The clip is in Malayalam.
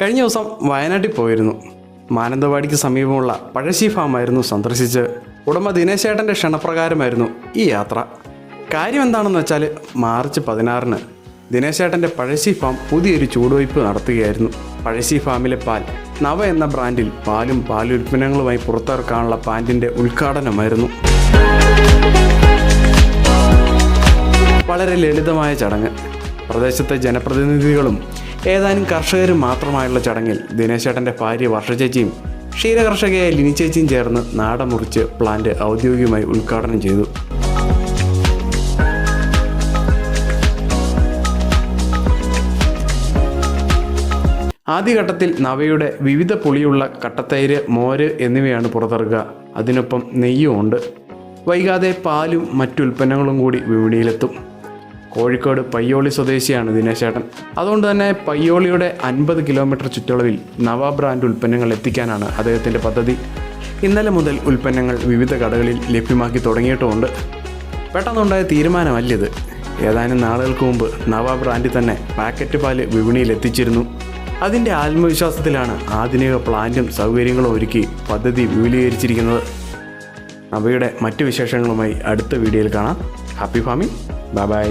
കഴിഞ്ഞ ദിവസം വയനാട്ടിൽ പോയിരുന്നു. മാനന്തവാടിക്ക് സമീപമുള്ള പഴശ്ശി ഫാമായിരുന്നു സന്ദർശിച്ച്. ഉടമ ദിനേശേട്ടൻ്റെ ക്ഷണപ്രകാരമായിരുന്നു ഈ യാത്ര. കാര്യം എന്താണെന്ന് വെച്ചാൽ മാർച്ച് 16-ന് ദിനേശേട്ടൻ്റെ പഴശ്ശി ഫാം പുതിയൊരു ചൂടുവയ്പ് നടത്തുകയായിരുന്നു. പഴശ്ശി ഫാമിലെ പാൽ നവ എന്ന ബ്രാൻഡിൽ പാലും പാലുൽപ്പന്നങ്ങളുമായി പുറത്തിറക്കാനുള്ള പാൻറ്റിൻ്റെ ഉദ്ഘാടനമായിരുന്നു. വളരെ ലളിതമായ ചടങ്ങ്. പ്രദേശത്തെ ജനപ്രതിനിധികളും ഏതാനും കർഷകരും മാത്രമായുള്ള ചടങ്ങിൽ ദിനേശേട്ടൻ്റെ ഭാര്യ വർഷചേച്ചിയും ക്ഷീരകർഷകയായ ലിനിച്ചേച്ചിയും ചേർന്ന് നാട മുറിച്ച് പ്ലാന്റ് ഔദ്യോഗികമായി ഉദ്ഘാടനം ചെയ്തു. ആദ്യഘട്ടത്തിൽ നവയുടെ വിവിധ പുളിയുള്ള കട്ടത്തൈര്, മോര് എന്നിവയാണ് പുറത്തിറക്കുക. അതിനൊപ്പം നെയ്യും ഉണ്ട്. വൈകാതെ പാലും മറ്റുൽപ്പന്നങ്ങളും കൂടി വിപണിയിലെത്തും. കോഴിക്കോട് പയ്യോളി സ്വദേശിയാണ് ദിനേശേട്ടൻ. അതുകൊണ്ട് തന്നെ പയ്യോളിയുടെ 50 കിലോമീറ്റർ ചുറ്റളവിൽ നവ ബ്രാൻഡ് ഉൽപ്പന്നങ്ങൾ എത്തിക്കാനാണ് അദ്ദേഹത്തിൻ്റെ പദ്ധതി. ഇന്നലെ മുതൽ ഉൽപ്പന്നങ്ങൾ വിവിധ കടകളിൽ ലഭ്യമാക്കി തുടങ്ങിയിട്ടുമുണ്ട്. പെട്ടെന്നുണ്ടായ തീരുമാനമല്ലിത്. ഏതാനും നാളുകൾക്ക് മുമ്പ് നവ ബ്രാൻഡിൽ തന്നെ പാക്കറ്റ് പാല് വിപണിയിൽ എത്തിച്ചിരുന്നു. അതിൻ്റെ ആത്മവിശ്വാസത്തിലാണ് ആധുനിക പ്ലാന്റും സൗകര്യങ്ങളും ഒരുക്കി പദ്ധതി വിപുലീകരിച്ചിരിക്കുന്നത്. നവയുടെ മറ്റു വിശേഷങ്ങളുമായി അടുത്ത വീഡിയോയിൽ കാണാം. Happy farming. ബൈ.